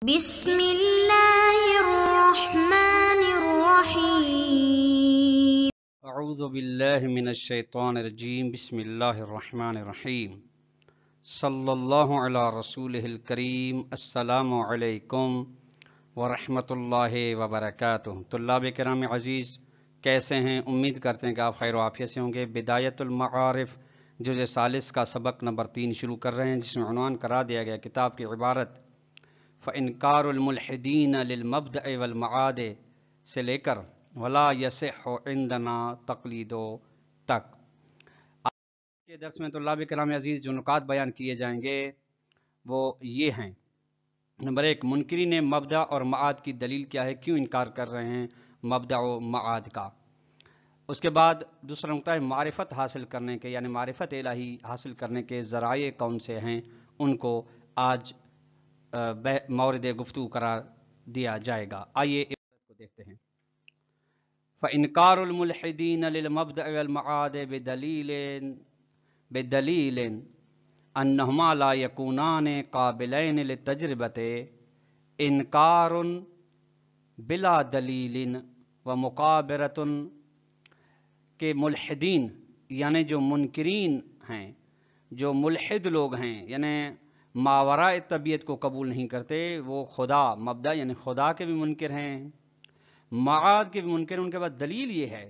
بسم اللہ الرحمن الرحیم اعوذ باللہ من الشیطان الرجیم بسم اللہ الرحمن الرحیم صلی اللہ علی رسولہ الکریم السلام علیکم ورحمۃ اللہ وبرکاتہ۔ طلاب کرام عزیز، کیسے ہیں؟ امید کرتے ہیں کہ آپ خیر و عافیت سے ہوں گے۔ بدایت المعارف جزء ثالث کا سبق نمبر 3 شروع کر رہے ہیں، جس میں عنوان قرار دیا گیا کتاب کی عبارت فَإِنْكَارُ الْمُلْحِدِينَ لِلْمَبْدَأِ وَالْمَعَادِ سے لے کر وَلَا يَصِحُّ عِنْدَنَا تَقْلِيدُ تک۔ آج کے درس میں طلاب کرام عزیز جو نکات بیان کیے جائیں گے وہ یہ ہیں۔ نمبر 1، منکرین مبدأ اور معاد کی دلیل کیا ہے، کیوں انکار کر رہے ہیں مبدأ و معاد کا۔ اس کے بعد دوسرا نقطہ ہے معرفت حاصل کرنے کے، یعنی معرفت الہی حاصل کرنے کے ذرائع کون سے ہیں، ان کو آج مورد گفتگو قرار دیا جائے گا۔ آئیے عبارت کو دیکھتے ہیں۔ فَإِنْكَارُ الْمُلْحِدِينَ لِلْمَبْدَأِ وَالْمَعَادِ بِدَلِيلٍ أَنَّهُمَا لَا يَكُونَانِ قَابِلَيْنِ لِلتَّجْرِبَةِ إِنْكَارٌ بِلَا دَلِيلٍ وَمُقَابَرَةٌ، کہ ملحدین یعنی جو منکرین ہیں، جو ملحد لوگ ہیں، یعنی ماوراء طبیعت کو قبول نہیں کرتے، وہ خدا مبدأ یعنی خدا کے بھی منکر ہیں، معاد کے بھی منکر ہیں۔ ان کے بعد دلیل یہ ہے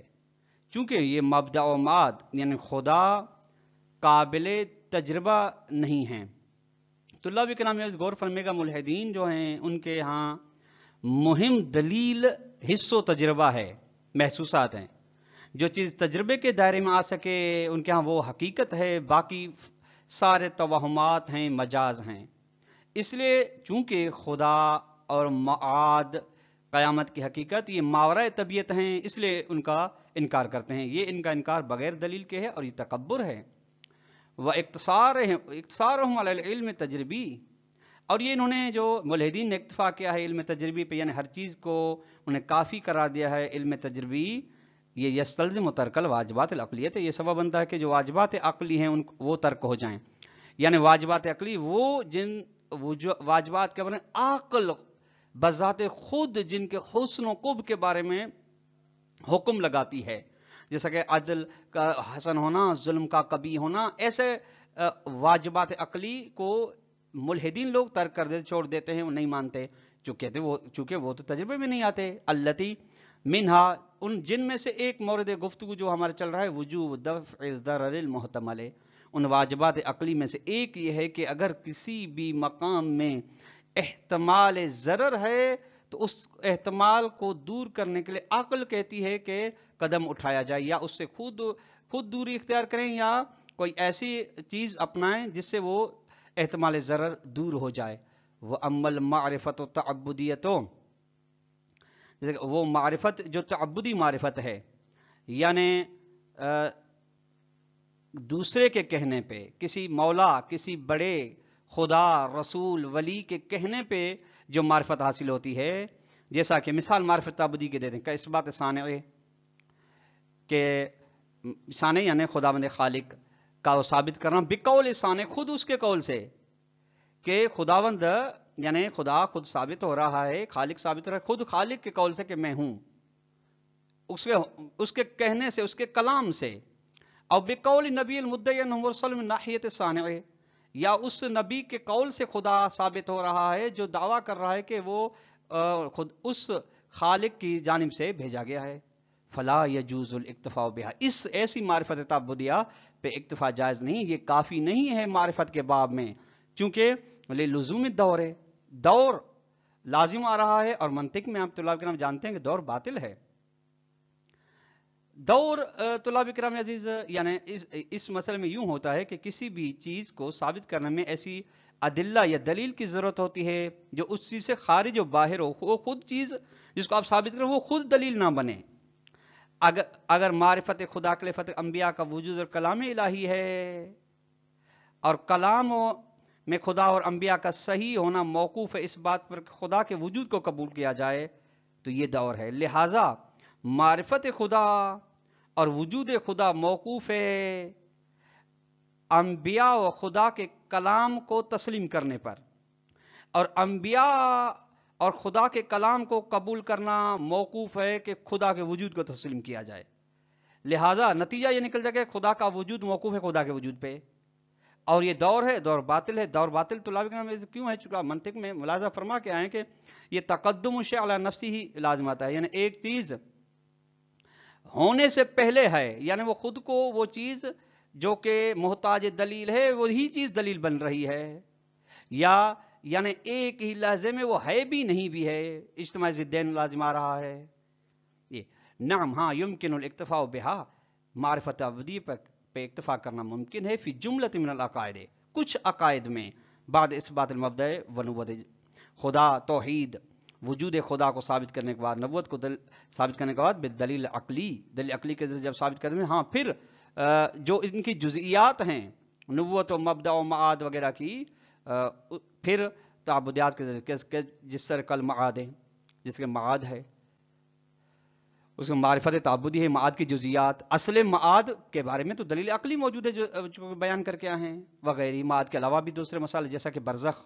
چونکہ یہ مبدأ و معاد یعنی خدا قابل تجربہ نہیں ہیں۔ طلاب کرام غور فرمائے گا، ملحدین جو ہیں ان کے ہاں مہم دلیل حس و تجربہ ہے، محسوسات ہیں۔ جو چیز تجربے کے دائرے میں آ سکے ان کے ہاں وہ حقیقت ہے، باقی سارے توہمات ہیں، مجاز ہیں۔ اس لیے چونکہ خدا اور معاد قیامت کی حقیقت یہ ماوراء طبیعت ہیں، اس لیے ان کا انکار کرتے ہیں۔ یہ ان کا انکار بغیر دلیل کے ہے اور یہ تکبر ہے۔ وَاِقْتِصَارُهُمْ عَلَى الْعِلْمِ تجربی، اور یہ انہوں نے جو ملحدین نے اکتفا کیا ہے علم تجربی پہ، یعنی ہر چیز کو انہیں کافی قرار دیا ہے علم تجربی، یہ یستلزم ترک الواجبات العقلیت ہے، یہ سبب بنتا ہے کہ جو واجبات عقلی ہیں وہ ترک ہو جائیں۔ یعنی واجبات عقلی وہ واجبات کے بارے میں عقل بذات خود جن کے حسن و قبح کے بارے میں حکم لگاتی ہے، جیسا کہ عدل کا حسن ہونا، ظلم کا قبیح ہونا، ایسے واجبات عقلی کو ملحدین لوگ ترک کر دیتے، چھوڑ دیتے ہیں، وہ نہیں مانتے، چونکہ وہ تو تجربے میں نہیں آتے۔ التی منہا، ان جن میں سے ایک مورد گفتگو جو ہمارا چل رہا ہے وجوب دفع الضرر المحتمل، ان واجبات عقلی میں سے ایک یہ ہے کہ اگر کسی بھی مقام میں احتمال ضرر ہے تو اس احتمال کو دور کرنے کے لیے عقل کہتی ہے کہ قدم اٹھایا جائے، یا اس سے خود دوری اختیار کریں، یا کوئی ایسی چیز اپنائیں جس سے وہ احتمال ضرر دور ہو جائے۔ وَأَمَّا الْمَعْرِفَةُ التَّعَبُّدِيَّةُ، وہ معرفت جو تعبدی معرفت ہے، یعنی دوسرے کے کہنے پہ، کسی مولا، کسی بڑے خدا، رسول، ولی کے کہنے پہ جو معرفت حاصل ہوتی ہے، جیسا کہ مثال معرفت تعبدی کے دیتے ہیں کہ اس بات ثانع کہ ثانع یعنی خداوند خالق کا وہ ثابت کرنا، بقول ثانع خود اس کے قول سے، کہ خداوند یعنی خدا خود ثابت ہو رہا ہے، خالق ثابت ہو رہا ہے خود خالق کے قول سے کہ میں ہوں، اس کے کہنے سے، اس کے کلام سے، اور بقول نبی المدعی انہ مرسل من ناحیت ثانع، یا اس نبی کے قول سے خدا ثابت ہو رہا ہے جو دعویٰ کر رہا ہے کہ وہ خود اس خالق کی جانب سے بھیجا گیا ہے۔ فلا یجوز الاکتفاء بها، اس ایسی معرفت تعبدیہ پہ اکتفا جائز نہیں، یہ کافی نہیں ہے معرفت کے باب میں، چونکہ لزوم الدور ہے، دور لازم آ رہا ہے، اور منطق میں آپ طلاب کرام جانتے ہیں کہ دور باطل ہے۔ دور طلاب کرام عزیز یعنی اس مسئلے میں یوں ہوتا ہے کہ کسی بھی چیز کو ثابت کرنے میں ایسی ادلہ یا دلیل کی ضرورت ہوتی ہے جو اس چیز سے خارج و باہر ہو، وہ خود چیز جس کو آپ ثابت کریں وہ خود دلیل نہ بنے۔ اگر معرفت خدا کے لفظ انبیاء کا وجود اور کلام الہی ہے، اور کلام میں خدا اور انبیاء کا صحیح ہونا موقوف ہے اس بات پر کہ خدا کے وجود کو قبول کیا جائے، تو یہ دور ہے۔ لہٰذا معرفت خدا اور وجود خدا موقوف ہے انبیاء و خدا کے کلام کو تسلیم کرنے پر، اور انبیاء اور خدا کے کلام کو قبول کرنا موقوف ہے کہ خدا کے وجود کو تسلیم کیا جائے. لہٰذا نتیجہ یہ نکل جائے کہ خدا کا وجود موقوف ہے خدا کے وجود پہ، اور یہ دور ہے، دور باطل ہے. دور باطل تو لازم کیوں ہے؟ چکا منطق میں ملاحظہ فرما کے آئے کہ یہ تقدم الشیء علی نفسی ہی لازم آتا ہے، یعنی ایک چیز ہونے سے پہلے ہے، یعنی وہ خود کو وہ چیز جو کہ محتاج دلیل ہے وہی چیز دلیل بن رہی ہے، یا یعنی ایک ہی لحظے میں وہ ہے بھی نہیں بھی ہے، اجتماع ضدین لازم آ رہا ہے. یہ نعم ہاں یمکن الاکتفاء بہا، معرفت ابدی پہ اکتفا کرنا ممکن ہے، فی جملۃ من العقائد، کچھ عقائد میں، بعد اثبات المبدأ ونبوت خدا، توحید وجود خدا کو ثابت کرنے کے بعد، نبوت کو ثابت کرنے کے بعد بالدلیل عقلی، دلیل عقلی کے ذریعے جب ثابت کرتے ہیں، ہاں پھر جو ان کی جزئیات ہیں نبوت و مبدأ و معاد وغیرہ کی، پھر تعبدیات کے ذریعے، جس طرح کل معاد ہے، جس کے معاد ہے اس کو معرفت تعبدی ہے، معاد کی جزئیات، اصل معاد کے بارے میں تو دلیل عقلی موجود ہے جو بیان کر کے آئے ہیں وغیرہ. معاد کے علاوہ بھی دوسرے مسائل جیسا کہ برزخ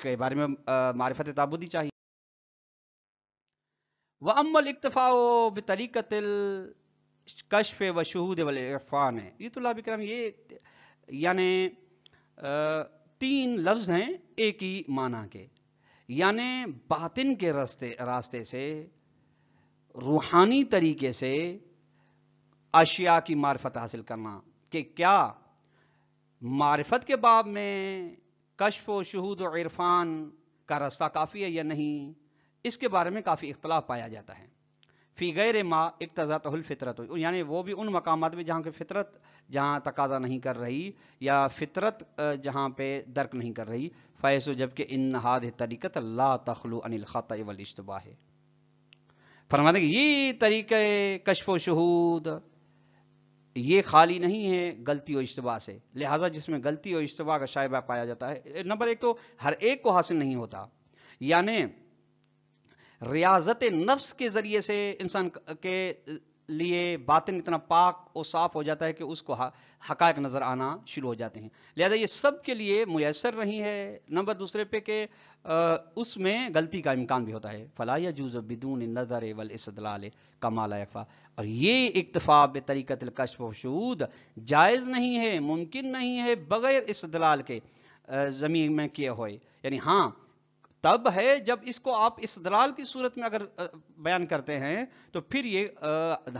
کے بارے میں معرفت تعبدی چاہیے. وَأَمَّا الْإِكْتِفَاءُ بِطَرِيقَةِ الْكَشْفِ وَالشُّهُودِ وَالْعِرْفَانِ، یہ طلاب کرام یہ یعنی تین لفظ ہیں ایک ہی معنی کے، یعنی باطن کے راستے سے، روحانی طریقے سے اشیاء کی معرفت حاصل کرنا. کہ کیا معرفت کے باب میں کشف و شہود و عرفان کا راستہ کافی ہے یا نہیں، اس کے بارے میں کافی اختلاف پایا جاتا ہے. فی غیر ما اقتضت الفطرت، یعنی وہ بھی ان مقامات میں جہاں کہ فطرت جہاں تقاضا نہیں کر رہی، یا فطرت جہاں پہ درک نہیں کر رہی. فیسو جبکہ ان هذه طریقت لا تخلو عن الخطأ والاشتباہ، فرماتے ہیں کہ یہ طریقہ کشف و شہود یہ خالی نہیں ہے غلطی و اشتباہ سے. لہٰذا جس میں غلطی و اشتباہ کا شائبہ پایا جاتا ہے، نمبر ایک تو ہر ایک کو حاصل نہیں ہوتا، یعنی ریاضت نفس کے ذریعے سے انسان کے لیے باطن اتنا پاک و صاف ہو جاتا ہے کہ اس کو حقائق نظر آنا شروع ہو جاتے ہیں. لہذا یہ سب کے لیے میسر نہیں ہے. نمبر دوسرے پہ کہ اس میں غلطی کا امکان بھی ہوتا ہے. فلا یجوز بدون النظر والاستدلال کما لا یکفی، اور یہ اکتفا بطریقۃ الکشف والشہود جائز نہیں ہے، ممکن نہیں ہے بغیر استدلال کے زمین میں کیے ہوئے. یعنی ہاں تب ہے جب اس کو آپ استدلال کی صورت میں اگر بیان کرتے ہیں تو پھر یہ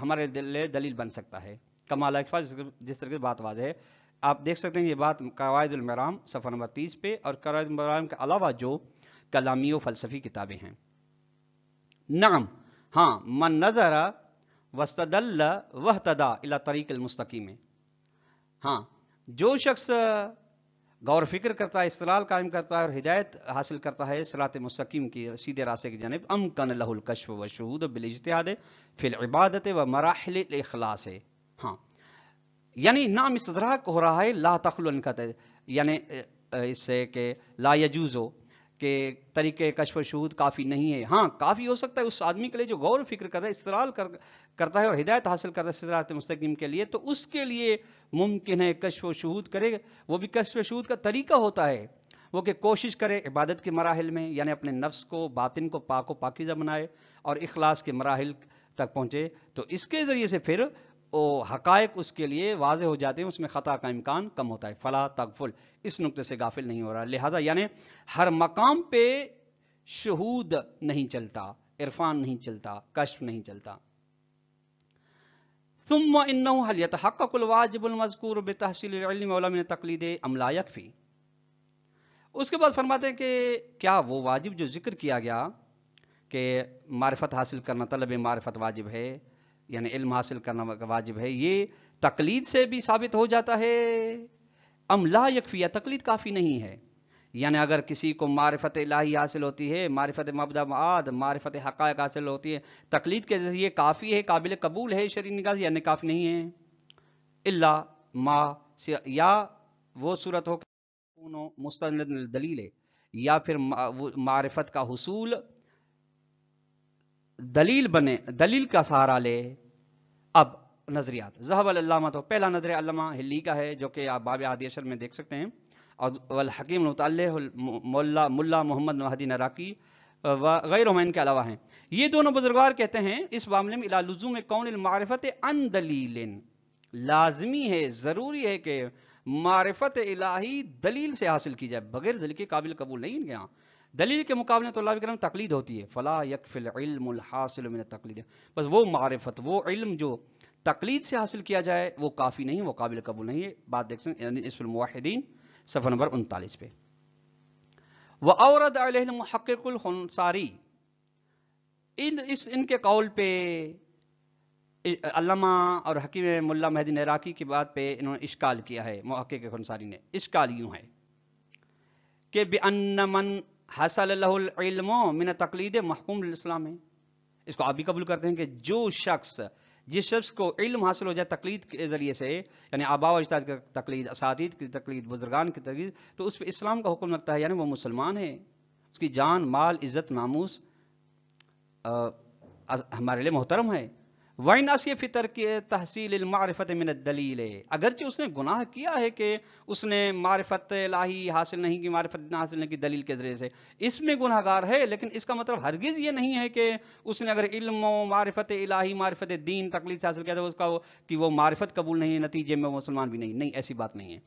ہمارے دلیل بن سکتا ہے. کمال اکفا، جس طرح کی بات واضح ہے. آپ دیکھ سکتے ہیں یہ بات قواعد المرام صفحہ نمبر 30 پہ، اور قواعد المرام کے علاوہ جو کلامی و فلسفی کتابیں ہیں. نعم ہاں من نظر واستدل واہتدى الى طریق المستقیم، ہاں جو شخص غور فکر کرتا ہے، استدلال قائم کرتا ہے اور ہدایت حاصل کرتا ہے صراط مستقیم کی سیدھے راستے کی جانب، امکن لہ الکشف والشہود بالاجتہاد فی العبادت و مراحل الاخلاص. ہاں یعنی نام استدراک ہو رہا ہے لا تخلو ان کا، یعنی اس سے کہ لا یجوزو کہ طریقے کشف و شہود کافی نہیں ہے. ہاں کافی ہو سکتا ہے اس آدمی کے لیے جو غور و فکر کرتا ہے، استدلال کرتا ہے اور ہدایت حاصل کرتا ہے صراط مستقیم کے لیے، تو اس کے لیے ممکن ہے کشف و شہود کرے. وہ بھی کشف و شہود کا طریقہ ہوتا ہے وہ کہ کوشش کرے عبادت کے مراحل میں، یعنی اپنے نفس کو باطن کو پاک و پاکیزہ بنائے اور اخلاص کے مراحل تک پہنچے، تو اس کے ذریعے سے پھر وہ حقائق اس کے لیے واضح ہو جاتے ہیں، اس میں خطا کا امکان کم ہوتا ہے. فلا تغفل، اس نقطے سے غافل نہیں ہو رہا. لہذا یعنی ہر مقام پہ شہود نہیں چلتا، عرفان نہیں چلتا، کشف نہیں چلتا. ثم انه هل يتحقق الواجب المذکور بتحصیل العلم ولا من تقلید ام لا یکفی. اس کے بعد فرماتے ہیں کہ کیا وہ واجب جو ذکر کیا گیا کہ معرفت حاصل کرنا، طلب معرفت واجب ہے، یعنی علم حاصل کرنا واجب ہے، یہ تقلید سے بھی ثابت ہو جاتا ہے، ام لا یکفی، یا تقلید کافی نہیں ہے. یعنی اگر کسی کو معرفت الہی حاصل ہوتی ہے، معرفت مبدا معاد، معرفت حقائق حاصل ہوتی ہے، تقلید کے ذریعے کافی ہے، قابل قبول ہے شرعی نگاہ سے، یعنی کافی نہیں ہے. الا ما، یا وہ صورت ہو کہ مستند دلیل ہے، یا پھر معرفت کا حصول دلیل بنے، دلیل کا سہارا لے. اب نظریات ذہب العلامہ، تو پہلا نظریہ علامہ ہلی کا ہے جو کہ آپ باب ہادی عشر میں دیکھ سکتے ہیں. اور والحکیم المتعلق ملا محمد مہدی نراقی وغیرہ ان کے علاوہ ہیں. یہ دونوں بزرگوار کہتے ہیں اس معاملے میں الی لزوم کون المعرفت عن دلیل، لازمی ہے، ضروری ہے کہ معرفت الہی دلیل سے حاصل کی جائے، بغیر دلیل کے قابل قبول نہیں. ان کے یہاں دلیل کے مقابلے تو اللہ کرم تقلید ہوتی ہے. فلا یکفی العلم الحاصل من التقلید، بس وہ معرفت، وہ علم جو تقلید سے حاصل کیا جائے وہ کافی نہیں، وہ قابل قبول نہیں ہے. بات دیکھ سکتے ہیں اسم الموحدین صفحہ نمبر 39 پہ. وَأَوْرَدَ عَلَيْهِ الْمُحَقِّقُ الْخُنصَارِي، ان کے قول پہ علامہ اور حکیم ملا مہدی نراقی کی بات پہ انہوں نے اشکال کیا ہے. محقق خنصاری نے اشکال یوں ہے کہ بِأَنَّ مَنْ حَصَلَ لَهُ الْعِلْمُ مِنَ التَّقْلِيدِ محکوم للاسلام ہے. اس کو آپ بھی قبول کرتے ہیں کہ جس شخص کو علم حاصل ہو جائے تقلید کے ذریعے سے، یعنی آباء و اجداد کی تقلید، اساتید کی تقلید، بزرگان کی تقلید، تو اس پہ اسلام کا حکم لگتا ہے، یعنی وہ مسلمان ہے. اس کی جان، مال، عزت، ناموس ہمارے لیے محترم ہے. وَإِنْ عَصِیَ فِي تَرْکِ تَحْصِیلِ الْمَعْرِفَةِ مِنَ الدَّلِیلِ، اگرچہ اس نے گناہ کیا ہے کہ اس نے معرفت الہی حاصل نہیں کی، معرفت حاصل نہیں کی دلیل کے ذریعے سے، اس میں گناہ گار ہے. لیکن اس کا مطلب ہرگز یہ نہیں ہے کہ اس نے اگر علم و معرفت الہی، معرفت دین تقلید سے حاصل کیا تو اس کا کہ وہ معرفت قبول نہیں ہے، نتیجے میں وہ مسلمان بھی نہیں. ایسی بات نہیں ہے.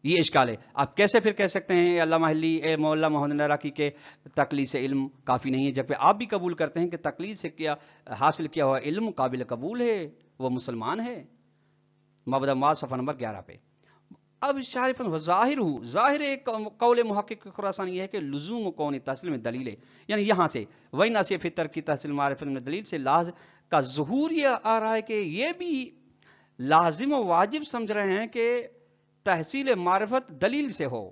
یہ اشکال ہے. آپ کیسے پھر کہہ سکتے ہیں علامہ حلی مولا محمد نراقی کے تقلید سے علم کافی نہیں ہے، جبکہ آپ بھی قبول کرتے ہیں کہ تقلید سے کیا حاصل کیا ہوا علم قابل قبول ہے، وہ مسلمان ہے. مبدأ ما صفحہ نمبر 11 پہ. اب شارف ظاہر ایک قول محقق خراسانی یہ ہے کہ لزوم کون تحصیل میں دلیل ہے، یعنی یہاں سے وہی ناصف فطر کی تحصیل معرفت میں دلیل سے لاز کا ظہور یہ آ رہا ہے کہ یہ بھی لازم و واجب سمجھ رہے ہیں کہ تحصیل معرفت دلیل سے ہو،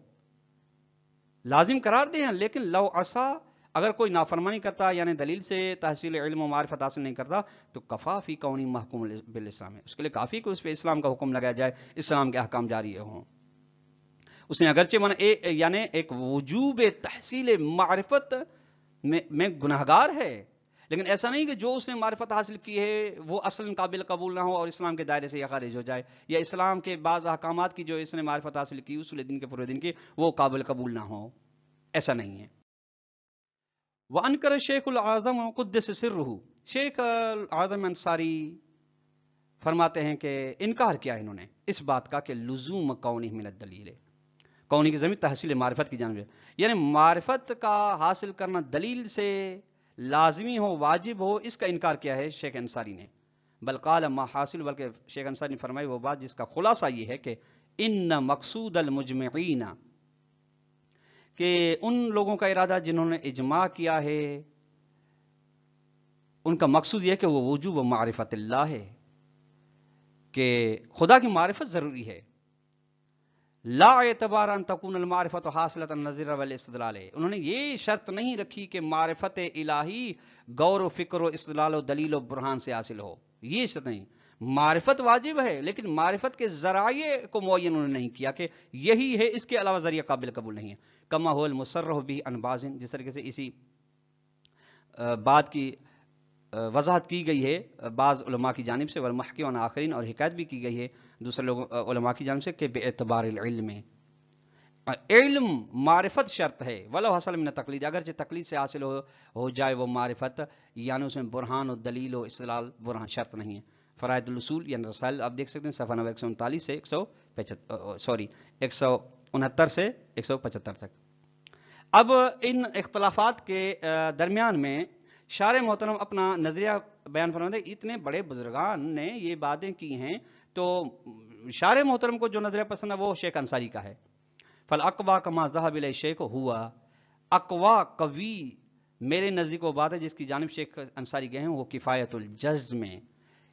لازم قرار دیں. لیکن لو عصا، اگر کوئی نافرمانی کرتا یعنی دلیل سے تحصیل علم و معرفت حاصل نہیں کرتا تو کفا فی کونی محکوم بالاسلام ہے، اس کے لیے کافی کہ اس پہ اسلام کا حکم لگایا جائے، اسلام کے احکام جاری ہوں. اس نے اگرچہ یعنی ایک وجوب تحصیل معرفت میں گناہگار ہے، لیکن ایسا نہیں کہ جو اس نے معرفت حاصل کی ہے وہ اصلاً قابل قبول نہ ہو اور اسلام کے دائرے سے یہ خارج ہو جائے، یا اسلام کے بعض احکامات کی جو اس نے معرفت حاصل کی اصول دین کے فروع دین کی وہ قابل قبول نہ ہو. ایسا نہیں ہے. وَأَنْكَرَ الشیخ العظم قدس سرہ، شیخ العظم انصاری فرماتے ہیں کہ انکار کیا انہوں نے اس بات کا کہ لزوم کونی من الدلیل، کونی کی ضمیر تحصیل معرفت کی جانب ہے، یعنی معرفت کا حاصل کرنا دلیل سے لازمی ہو، واجب ہو، اس کا انکار کیا ہے شیخ انصاری نے. بل قال ما حاصل، بلکہ شیخ انصاری نے فرمائی وہ بات جس کا خلاصہ یہ ہے کہ ان مقصود المجمعین، کہ ان لوگوں کا ارادہ جنہوں نے اجماع کیا ہے ان کا مقصود یہ ہے کہ وہ وجوب معرفت اللہ ہے، کہ خدا کی معرفت ضروری ہے. لا اعتبار ان تکون المعرفت حاصلۃ النظر والاستدلال، انہوں نے یہ شرط نہیں رکھی کہ معرفت الہی غور و فکر و استدلال و دلیل و برہان سے حاصل ہو، یہ شرط نہیں. معرفت واجب ہے لیکن معرفت کے ذرائع کو معین انہوں نے نہیں کیا کہ یہی ہے، اس کے علاوہ ذریعہ قابل قبول نہیں ہے. کما هو المصرح به عن بعض، جس طریقے سے اسی بات کی وضاحت کی گئی ہے بعض علماء کی جانب سے، والمحکمون آخرین، اور حکایت بھی کی گئی ہے دوسرے لوگوں علماء کی جانب سے کہ بے اعتبار العلم، علم معرفت شرط ہے، ولو حصل من تقلید، اگرچہ تقلید سے حاصل ہو جائے وہ معرفت، یعنی اس میں برہان و دلیل و استدلال برہان شرط نہیں ہے. فرائد الاصول یعنی رسائل آپ دیکھ سکتے ہیں صفحہ نمبر 139 سے 169 سے 175 تک. اب ان اختلافات کے درمیان میں شارح محترم اپنا نظریہ بیان فرماتے ہیں. اتنے بڑے بزرگان نے یہ باتیں کی ہیں تو شارح محترم کو جو نظریہ پسند ہے وہ شیخ انصاری کا ہے. فالاقوا کما ذهب الی الشیخ ہوا، اقوا قوی میرے نزدیک وہ بات ہے جس کی جانب شیخ انصاری گئے ہیں، وہ کفایت الجزم میں،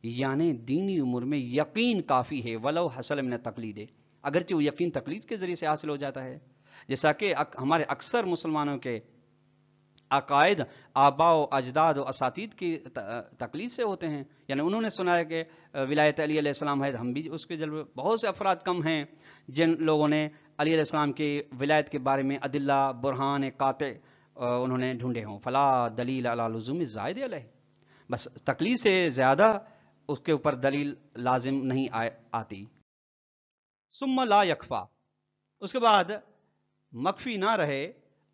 یعنی دینی امور میں یقین کافی ہے، ولو حصل من تقلید، اگرچہ وہ یقین تقلید کے ذریعے سے حاصل ہو جاتا ہے، جیسا کہ ہمارے اکثر مسلمانوں کے عقائد آباء و اجداد و اساتید کی تقلید سے ہوتے ہیں. یعنی انہوں نے سنا ہے کہ ولایت علی علیہ السلام ہے، ہم بھی اس کے جلوے، بہت سے افراد کم ہیں جن لوگوں نے علی علیہ السلام کی ولایت کے بارے میں ادلہ برہان قاطع انہوں نے ڈھونڈے ہوں. فلا دلیل علی لزوم زائد علیہ، بس تقلید سے زیادہ اس کے اوپر دلیل لازم نہیں آتی. ثم لا یکفا، اس کے بعد مخفی نہ رہے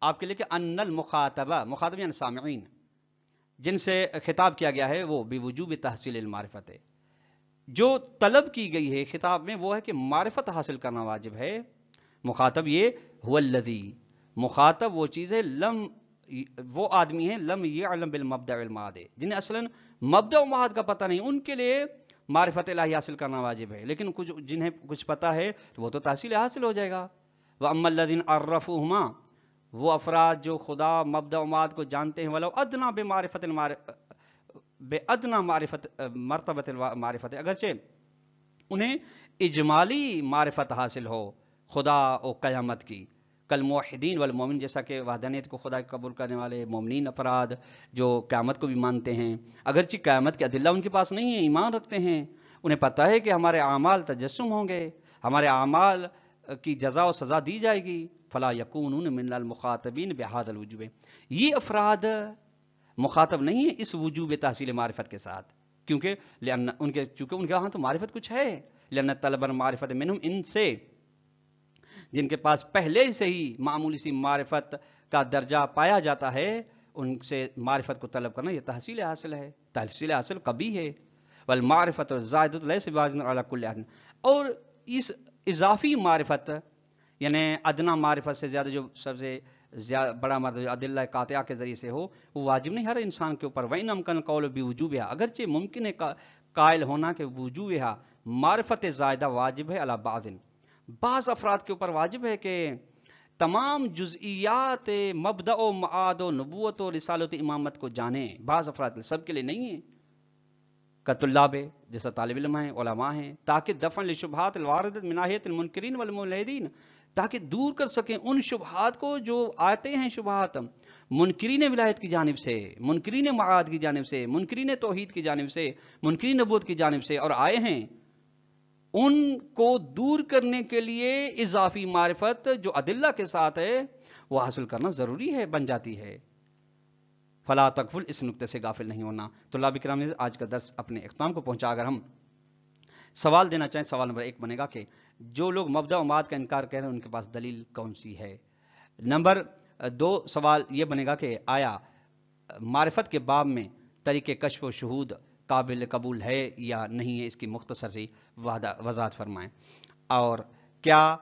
آپ کے لیے کہ ان المخاطبہ، مخاطب یعنی سامعین جن سے خطاب کیا گیا ہے، وہ بوجوب تحصیل المعرفت ہے، جو طلب کی گئی ہے خطاب میں وہ ہے کہ معرفت حاصل کرنا واجب ہے۔ مخاطب یہ هو الذی، مخاطب وہ چیز ہے، وہ آدمی ہے لم یعلم بالمبدأ والمعاد، جنہیں اصلا مبدأ و معاد کا پتہ نہیں، ان کے لیے معرفت الہی حاصل کرنا واجب ہے، لیکن جنہیں کچھ پتہ ہے تو وہ تو تحصیل حاصل ہو جائے گا۔ وَأَمَّا الَّذِينَ عَرَّفُوهُمَا، وہ افراد جو خدا مبدأ و معاد کو جانتے ہیں، وَلَوْ أَدْنَىٰ بے ادنا معرفت مرتبت معرفت، اگرچہ انہیں اجمالی معرفت حاصل ہو خدا و قیامت کی، کل موحدین والمومن، جیسا کہ وحدانیت کو خدا قبول کرنے والے مومنین افراد جو قیامت کو بھی مانتے ہیں، اگرچہ قیامت کے ادلہ ان کے پاس نہیں ہے، ایمان رکھتے ہیں، انہیں پتہ ہے کہ ہمارے اعمال تجسم ہوں گے، ہمارے اعمال کی جزا و سزا دی جائے گی، فلا یکونون من المخاطبین بہذا الوجوب، یہ افراد مخاطب نہیں ہے اس وجوب تحصیل معرفت کے ساتھ، کیونکہ چونکہ ان کے ہاں تو معرفت کچھ ہے، لأن طلب المعرفت منہم، ان سے جن کے پاس پہلے سے ہی معمولی سی معرفت کا درجہ پایا جاتا ہے، ان سے معرفت کو طلب کرنا یہ تحصیل حاصل ہے، تحصیل حاصل قبی ہے۔ والمعرفت الزائدۃ لیس بواجب علی کل احد، اور اس اضافی معرفت یعنی ادنا معرفت سے زیادہ جو سب سے بڑا مرتبہ ادلہ قاطعہ کے ذریعے سے ہو، وہ واجب نہیں ہر انسان کے اوپر۔ وَإِنْ أَمْكَنَ الْقَوْلُ بِوُجُوبِهَا، اگرچہ ممکن ہے قائل ہونا کہ وجوبها معرفت زائدہ واجب ہے، علی بعض افراد کے اوپر واجب ہے کہ تمام جزئیات مبدأ و معاد و نبوت و رسالت امامت کو جانیں، بعض افراد سب کے لیے نہیں ہے، کطلاب جیسا طالب علم ہیں، علماء ہیں، تاکہ دفع لشبہات الواردۃ من ناحیۃ المنکرین والملحدین، تاکہ دور کر سکیں ان شبہات کو جو آتے ہیں، شبہات منکرین ولایت کی جانب سے، منکرین معاد کی جانب سے، منکرین توحید کی جانب سے، منکرین نبوت کی جانب سے، اور آئے ہیں، ان کو دور کرنے کے لیے اضافی معرفت جو ادلہ کے ساتھ ہے وہ حاصل کرنا ضروری ہے، بن جاتی ہے۔ فلا تغفل، اس نقطے سے غافل نہیں ہونا۔ طلاب کرام، آج کا درس اپنے اختتام کو پہنچا، اگر ہم سوال دینا چاہیں، سوال نمبر 1 بنے گا کہ جو لوگ مبدأ و معاد کا انکار کہہ رہے ہیں ان کے پاس دلیل کون سی ہے۔ نمبر 2 سوال یہ بنے گا کہ آیا معرفت کے باب میں طریق کشف و شہود قابل قبول ہے یا نہیں ہے، اس کی مختصر سی وضاحت فرمائیں۔ اور کیا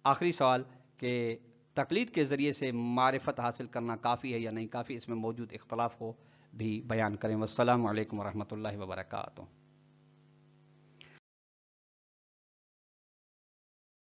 آخری سوال کہ تقلید کے ذریعے سے معرفت حاصل کرنا کافی ہے یا نہیں کافی، اس میں موجود اختلاف کو بھی بیان کریں۔ والسلام علیکم ورحمۃ اللہ وبرکاتہ۔